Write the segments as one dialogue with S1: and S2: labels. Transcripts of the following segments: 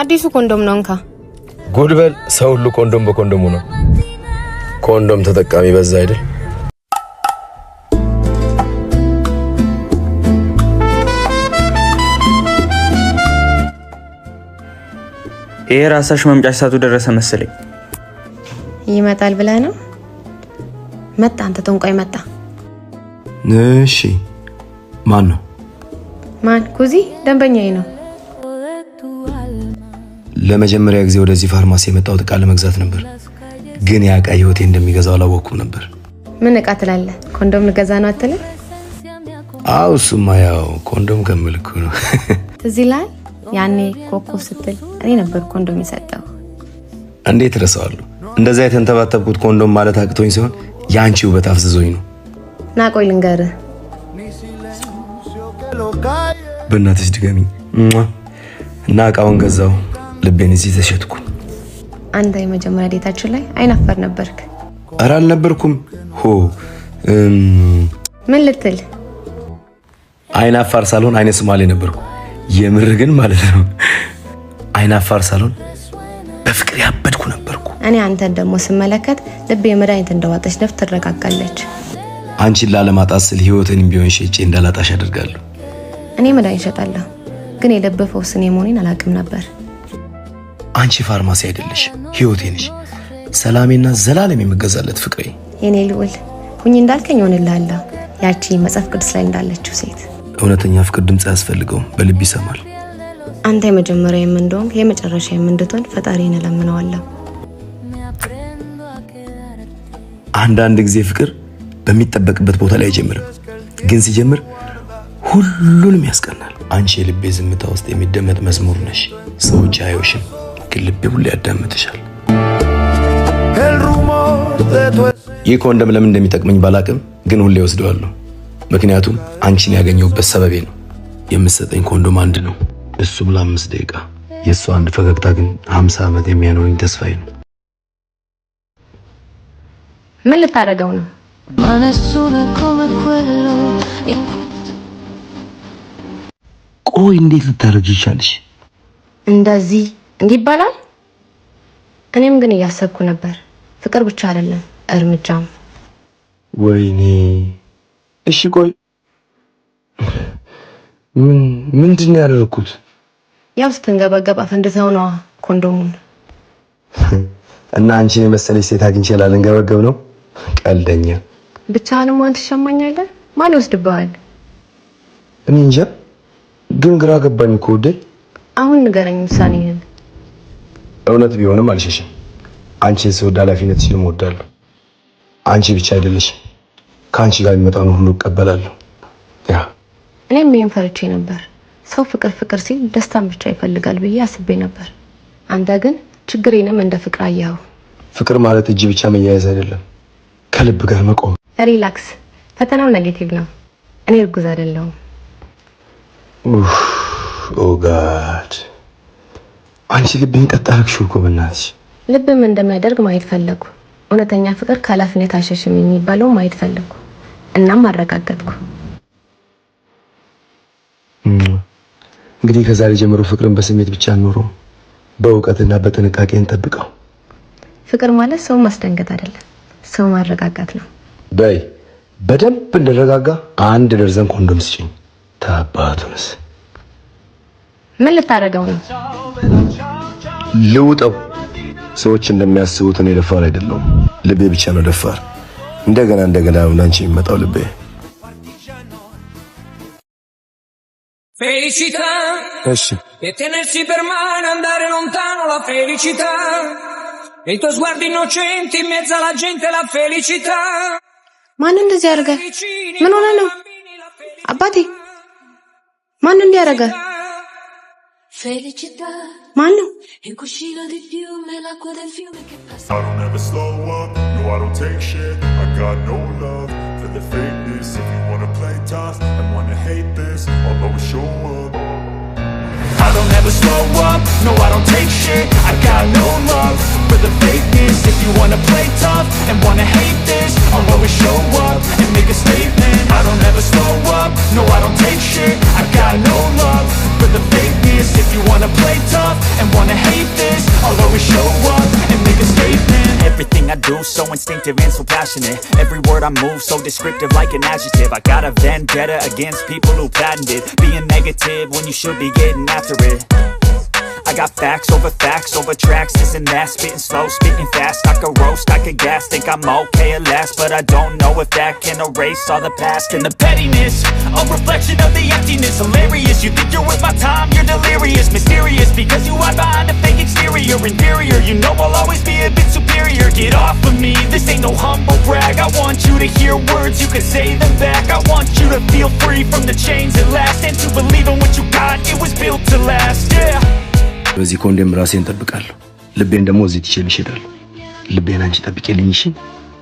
S1: አዲሱ ኮንዶም ነው እንካ።
S2: ጉድበል ሰው ሁሉ ኮንዶም በኮንዶሙ ነው። ኮንዶም ተጠቃሚ በዛ አይደል?
S3: ይሄ ራሳሽ መምጫሽ ሰዓቱ ደረሰ መሰለኝ።
S1: ይመጣል ብለህ ነው? መጣ። አንተ ተንቆይ መጣ።
S2: እሺ ማን ነው?
S1: ማን? ኩዚ ደንበኛዬ ነው።
S2: ለመጀመሪያ ጊዜ ወደዚህ ፋርማሲ የመጣሁት ዕቃ ለመግዛት ነበር፣ ግን ያ ዕቃ ህይወቴ እንደሚገዛው አላወኩም ነበር።
S1: ምን ዕቃ ትላለህ? ኮንዶም ልገዛ ነው አትልም?
S2: አው እሱማ ያው ኮንዶም ከምልኩ ነው።
S1: እዚህ ላይ ያኔ ኮኮ ስትል እኔ ነበር ኮንዶም የሰጠው።
S2: እንዴት ረሳዋለሁ? እንደዛ የተንተባተብኩት ኮንዶም ማለት አቅቶኝ ሲሆን ያንቺ ውበት አፍዝዞኝ ነው።
S1: ና ቆይ ልንገርህ።
S2: በእናትሽ ድገሚኝ። እና ዕቃውን ገዛው፣ ልቤን እዚህ ተሸጥኩ።
S1: አንተ የመጀመሪያ ዴታችን ላይ አይናፈር ነበርክ?
S2: ኧረ አልነበርኩም።
S1: ምን ልትል?
S2: አይናፋር ሳልሆን አይነ ስማሌ ነበርኩ። የምር ግን ማለት ነው አይናፋር ሳልሆን በፍቅር ያበድኩ ነበርኩ።
S1: እኔ አንተን ደግሞ ስመለከት ልቤ መድኃኒት እንደዋጠች ነፍስ ትረጋጋለች።
S2: አንቺን ላለማጣት ስል ህይወቴንም ቢሆን ሸጬ እንዳላጣሽ አደርጋለሁ።
S1: እኔ መድኃኒት እሸጣለሁ፣ ግን የልብ ፈውስ እኔ መሆኔን አላውቅም ነበር።
S2: አንቺ ፋርማሲ አይደለሽ፣ ህይወቴ ነሽ። ሰላሜና ዘላለም የምገዛለት ፍቅሬ።
S1: የኔ ልዑል ሁኚ እንዳልከኝ ሆንልሃለሁ። ያቺ መጽሐፍ ቅዱስ ላይ እንዳለችው ሴት።
S2: እውነተኛ ፍቅር ድምጽ አያስፈልገውም፣ በልብ ይሰማል።
S1: አንተ የመጀመሪያ እንደሆንክ የመጨረሻ እንድትሆን ፈጣሪን እለምነዋለሁ።
S2: አንዳንድ ጊዜ ፍቅር በሚጠበቅበት ቦታ ላይ አይጀምርም፣ ግን ሲጀምር ሁሉንም ያስቀናል። አንቺ የልቤ ዝምታ ውስጥ የሚደመጥ መዝሙር ነሽ። ሰዎች አያዩሽም፣ ግን ልቤ ሁሉ ያዳምጥሻል። ይህ ኮንዶም ለምን እንደሚጠቅመኝ ባላቅም ግን ሁሌ ወስደዋለሁ። ምክንያቱም አንቺን ያገኘሁበት ሰበቤ ነው። የምትሰጠኝ ኮንዶም አንድ ነው፣ እሱም ለ5 ደቂቃ። የእሱ አንድ ፈገግታ ግን 50 ዓመት የሚያኖረኝ ተስፋዬ ነው።
S1: ምን ልታደርገው ነው?
S2: ቆይ እንዴት ልታረጅ ይቻልሽ?
S1: እንደዚህ እንዲህ ይባላል? እኔም ግን እያሰብኩ ነበር። ፍቅር ብቻ አይደለም እርምጃም።
S2: ወይኔ እሺ ቆይ ምንድን ነው ያደረኩት?
S1: ያው ስትንገበገብ አፈንድተው ነው ኮንዶሙን።
S2: እና አንቺን የመሰለሽ ሴት አግኝቼ ላልንገበገብ ነው? ቀልደኛ።
S1: ብቻህንም ዋን ትሸማኛለህ? ማን ይወስድብሃል?
S2: እኔ እንጃ፣ ግን ግራ ገባኝ እኮ ውዴ።
S1: አሁን ንገረኝ ውሳኔህን።
S2: እውነት ቢሆንም አልሸሽም። አንቺን ስወድ ኃላፊነትሽን እወዳለሁ። አንቺ ብቻ አይደለሽም፣ ከአንቺ ጋር የሚመጣውን ሁሉ እቀበላለሁ። ያ
S1: እኔም ይሄን ፈርቼ ነበር። ሰው ፍቅር ሲል ደስታን ብቻ ይፈልጋል ብዬ አስቤ ነበር። አንተ ግን ችግሬንም እንደ ፍቅር አየኸው።
S2: ፍቅር ማለት እጅ ብቻ መያያዝ አይደለም፣ ከልብ ጋር መቆም።
S1: ሪላክስ። ፈተናው ኔጌቲቭ ነው። እኔ እርጉዝ አይደለሁም።
S2: ኦ ጋድ፣ አንቺ ልቤን ቀጥ አደረግሽው እኮ በእናትሽ።
S1: ልብም እንደሚያደርግ ማየት ፈለኩ። እውነተኛ ፍቅር ከኃላፊነት አይሸሽም የሚባለው ማየት ፈለኩ። እናም አረጋገጥኩ።
S2: እንግዲህ ከዛሬ ጀምሮ ፍቅርን በስሜት ብቻ እንኖረው፣ በእውቀትና በጥንቃቄ እንጠብቀው።
S1: ፍቅር ማለት ሰው ማስደንገጥ አይደለም፣ ሰው ማረጋጋት ነው።
S2: በይ በደንብ እንረጋጋ። 1 ደርዘን ኮንዶም ስጪኝ። ታባቱንስ
S1: ምን ልታረገው ነው?
S2: ልውጠው። ሰዎች እንደሚያስቡት እኔ ደፋር አይደለሁም። ልቤ ብቻ ነው ደፋር። እንደገና አንቺ የሚመጣው ልቤ።
S4: Felicità,
S2: እሺ
S4: e tenersi per mano, andare lontano la felicità, e i tuoi sguardi innocenti in mezzo alla gente la felicità.
S1: ማን እንደዚህ ያደርገ? ምን ሆነ ነው? አባቴ ማን እንደዚህ ያደርገ?
S5: Felicità,
S1: ማን ነው?
S5: il cuscino di fiume, l'acqua del fiume che passa.
S6: I don't ever slow up, no I don't take shit. I got no love for the fakeness. If you wanna play tough and wanna hate this, I'll always show up. I don't ever slow up, no I don't take shit. I got no love for the fakeness. If you wanna play tough and wanna hate this, I'll always show up and make a statement. I don't ever slow up, no I don't take shit. I got no love for the fakeness. If you wanna play tough and wanna hate this, I'll always show up and make a statement. Everything I do so instinctive and so passionate. Every word I move so descriptive like an adjective. I got a vendetta against people who patented being negative when you should be getting after it. I got facts over tracks, this and that. Spitting slow, spitting fast, I could roast, I could gas. Think I'm okay at last, but I don't know if that can erase all the past. And the pettiness, a reflection of the emptiness. Hilarious, you think you're worth my time, you're delirious. Mysterious, because you hide behind a fake exterior. Inferior, you know I'll always be a bit superior. Get off of me, this ain't no humble brag. I want you to hear words, you can say them back. I want you to feel free from the chains at last, and to believe in what you got, it was built to last, yeah.
S2: በዚህ ኮንደም ራሴን ጠብቃለሁ። ልቤን ደግሞ እዚህ ትችል ይችላል። ልቤን አንቺ ጠብቂልኝ እሺ?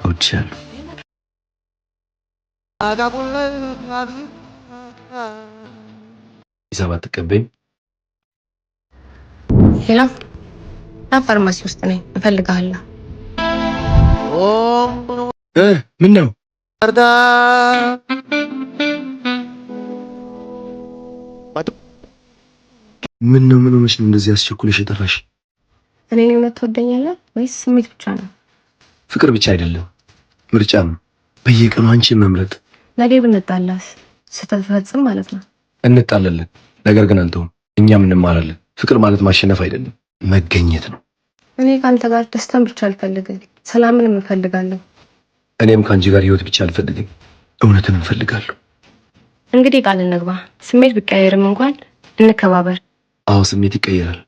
S2: እወድሻለሁ። ሂሳብ አትቀበይም?
S1: ሄሎ፣ ፋርማሲ ውስጥ ነኝ፣ እፈልግሃለሁ።
S2: ምን ነው? ምን ነው ሆነሽ ነው እንደዚህ አስቸኩለሽ የጠራሽ?
S1: እኔን እውነት ትወደኛለህ ወይስ ስሜት ብቻ ነው?
S2: ፍቅር ብቻ አይደለም ምርጫ ነው። በየቀኑ አንቺን መምረጥ። ነገ ብንጣላስ? ስትፈጽም ማለት ነው። እንጣላለን፣ ነገር ግን አንተው እኛም እንማራለን። ፍቅር ማለት ማሸነፍ አይደለም መገኘት ነው። እኔ ካንተ ጋር ደስታን ብቻ አልፈልግም፣ ሰላምን እፈልጋለሁ። እኔም ካንቺ ጋር ህይወት ብቻ አልፈልግም፣ እውነትን እፈልጋለሁ። እንግዲህ ቃል እንግባ። ስሜት ቢቀየርም እንኳን እንከባበር። አዎ ስሜት ይቀየራል፣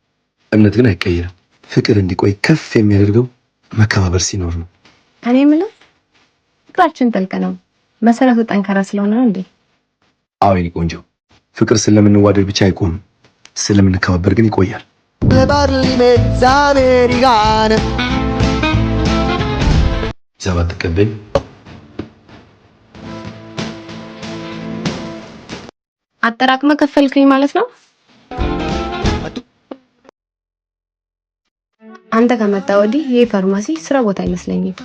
S2: እምነት ግን አይቀየርም። ፍቅር እንዲቆይ ከፍ የሚያደርገው መከባበር ሲኖር ነው። እኔ የምለው ፍቅራችን ጥልቅ ነው፣ መሰረቱ ጠንካራ ስለሆነ ነው እንዴ? አዎ የኔ ቆንጆ፣ ፍቅር ስለምንዋደድ ብቻ አይቆምም፣ ስለምንከባበር ግን ይቆያል። ሂሳብ አትቀበይም? አጠራቅመ ከፈልክኝ ማለት ነው። አንተ ከመጣ ወዲህ ይሄ ፋርማሲ ስራ ቦታ አይመስለኝም።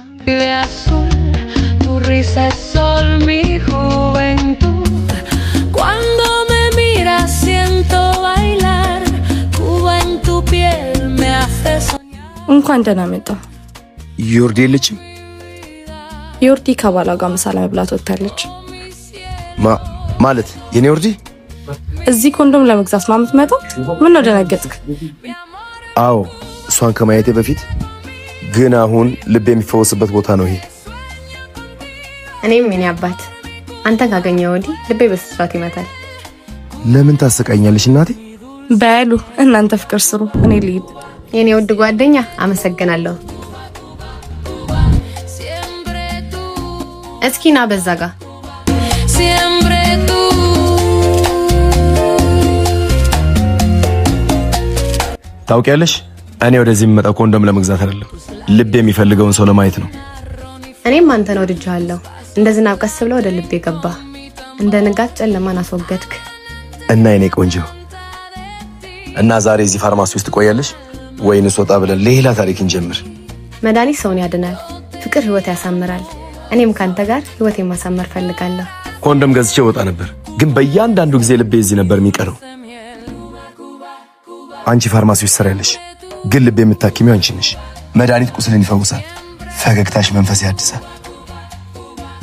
S7: እንኳን ደህና መጣ።
S2: ዮርዲ የለችም?
S7: ዮርዲ ከባሏ ጋር ምሳ ለመብላት ወጥታለች።
S2: ማለት የኔ ዮርዲ
S7: እዚህ ኮንዶም ለመግዛት ነው የምትመጣው? ምን ነው ደነገጥክ?
S2: አዎ እሷን ከማየቴ በፊት ግን አሁን ልብ የሚፈወስበት ቦታ ነው ይሄ።
S1: እኔም ምን ያባት አንተ ካገኘው ወዲህ ልቤ በስፋት ይመታል።
S2: ለምን ታሰቃኛለሽ እናቴ?
S7: በሉ እናንተ ፍቅር ስሩ፣ እኔ ልሂድ።
S1: የኔ ውድ ጓደኛ አመሰግናለሁ። እስኪ ና በዛ ጋር
S2: ታውቂያለሽ፣ እኔ ወደዚህ የምመጣው ኮንዶም ለመግዛት አይደለም፣ ልብ የሚፈልገውን ሰው ለማየት ነው።
S1: እኔም አንተን ወድጄሃለሁ። እንደ ዝናብ ቀስ ብለህ ወደ ልቤ ገባ፣ እንደ ንጋት ጨለማን አስወገድክ።
S2: እና የኔ ቆንጆ እና ዛሬ እዚህ ፋርማሲ ውስጥ ትቆያለሽ ወይንስ ወጣ ብለን ሌላ ታሪክ እንጀምር?
S1: መድኃኒት ሰውን ያድናል፣ ፍቅር ህይወት ያሳምራል። እኔም ካንተ ጋር ህይወቴን ማሳመር ፈልጋለሁ።
S2: ኮንዶም ገዝቼ ወጣ ነበር፣ ግን በእያንዳንዱ ጊዜ ልቤ እዚህ ነበር የሚቀረው። አንቺ ፋርማሲ ውስጥ ትሰሪያለሽ፣ ግን ልብ የምታክሚው አንቺ ነሽ። መድኃኒት ቁስልን ይፈውሳል፣ ፈገግታሽ መንፈስ ያድሳል።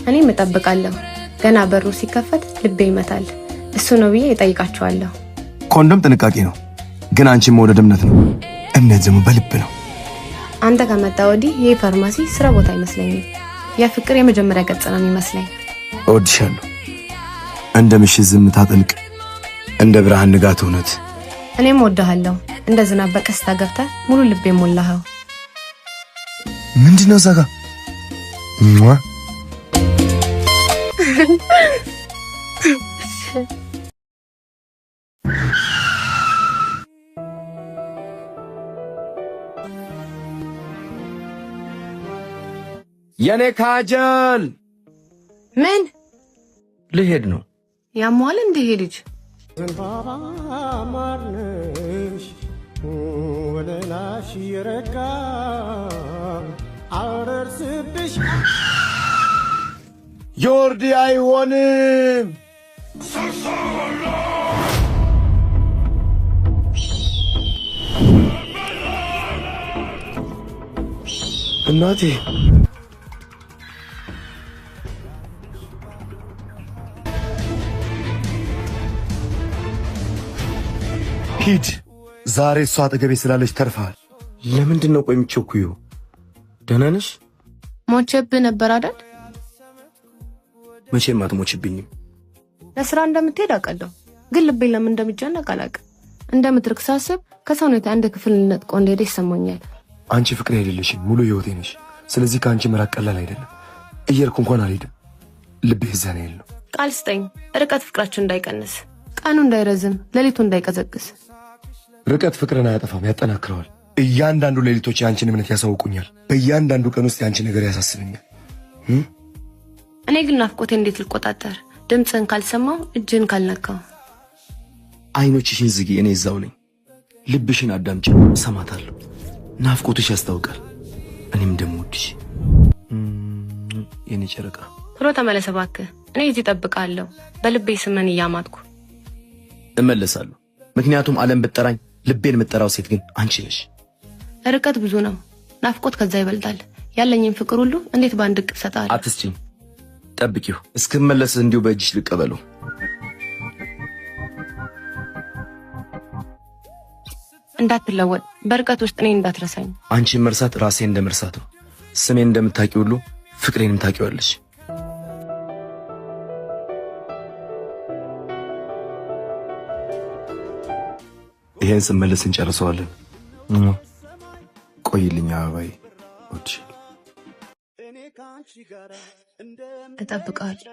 S1: እኔም እጠብቃለሁ፣ ገና በሩ ሲከፈት ልቤ ይመታል። እሱ ነው ብዬ እጠይቃቸዋለሁ።
S2: ኮንዶም ጥንቃቄ ነው፣ ግን አንቺን መውደድ እምነት ነው። እምነት ደግሞ በልብ ነው።
S1: አንተ ከመጣ ወዲህ ይሄ ፋርማሲ ስራ ቦታ አይመስለኝም፣ የፍቅር የመጀመሪያ ገጽ ነው የሚመስለኝ።
S2: እወድሻለሁ፣ እንደ ምሽት ዝምታ ጥልቅ፣ እንደ ብርሃን ንጋት እውነት።
S1: እኔም እወድሃለሁ፣ እንደ ዝናብ በቀስታ ገብተህ ሙሉ ልቤ ሞላኸው።
S2: ምንድነው እዛ ጋር? የኔ ካጀል
S1: ምን
S2: ልሄድ ነው?
S1: ያሟል እንደ ሄድጅ
S8: ወለላሽ የረጋ አልደርስብሽ
S2: ዮርዲ አይሆንም። እናቴ ሂድ። ዛሬ እሷ አጠገቤ ስላለች ተርፈሃል። ለምንድን ነው ቆይ የምትቸኩይው? ደህና ነሽ?
S1: ሞቼብህ ነበር አይደል?
S2: መቼም አትሞችብኝም።
S1: ለስራ እንደምትሄድ አውቃለሁ፣ ግን ልቤን ለምን እንደሚጨነቅ አላውቅም። እንደምትርቅ ሳስብ ከሰውነቴ አንድ ክፍል ነጥቆ እንደሄደ ይሰማኛል።
S2: አንቺ ፍቅሬ አይደለሽም፣ ሙሉ ህይወቴ ነሽ። ስለዚህ ከአንቺ መራቅ ቀላል አይደለም። እየርኩ እንኳን አልሄድም፣ ልቤ እዛ ነው ያለው።
S1: ቃል ስጠኝ፣ ርቀት ፍቅራችን እንዳይቀንስ፣ ቀኑ እንዳይረዝም፣ ሌሊቱ እንዳይቀዘቅዝ።
S2: ርቀት ፍቅርን አያጠፋም፣ ያጠናክረዋል። እያንዳንዱ ሌሊቶች የአንቺን እምነት ያሳውቁኛል። በእያንዳንዱ ቀን ውስጥ የአንቺ ነገር ያሳስበኛል።
S1: እኔ ግን ናፍቆቴ እንዴት ልቆጣጠር? ድምፅህን ካልሰማው፣ እጅህን ካልነካው።
S2: አይኖችሽን ዝጊ፣ እኔ እዛው ነኝ። ልብሽን አዳምጪ፣ እሰማታለሁ። ናፍቆትሽ ያስታውቃል። እኔም እንደምወድሽ የኔ ጨረቃ።
S1: ቶሎ ተመለስ እባክህ። እኔ እዚህ እጠብቅሃለሁ፣ በልቤ ስምን እያማጥኩ።
S2: እመለሳለሁ፣ ምክንያቱም ዓለም ብትጠራኝ ልቤን የምትጠራው ሴት ግን አንቺ ነሽ።
S1: ርቀት ብዙ ነው፣ ናፍቆት ከዛ ይበልጣል። ያለኝን ፍቅር ሁሉ እንዴት በአንድ እቅፍ እሰጥሃለሁ?
S2: አትስጪኝ፣ ጠብቂው። እስክመለስ እንዲሁ በእጅሽ ልቀበለው።
S1: እንዳትለወጥ፣ በርቀት ውስጥ እኔ እንዳትረሳኝ።
S2: አንቺን መርሳት ራሴን እንደመርሳት ነው። ስሜን እንደምታውቂው ሁሉ ፍቅሬንም ታውቂዋለሽ። ይሄን ስመለስ እንጨርሰዋለን። ቆይልኝ አበባዬ፣ እወድሻለሁ።
S1: እጠብቅሃለሁ።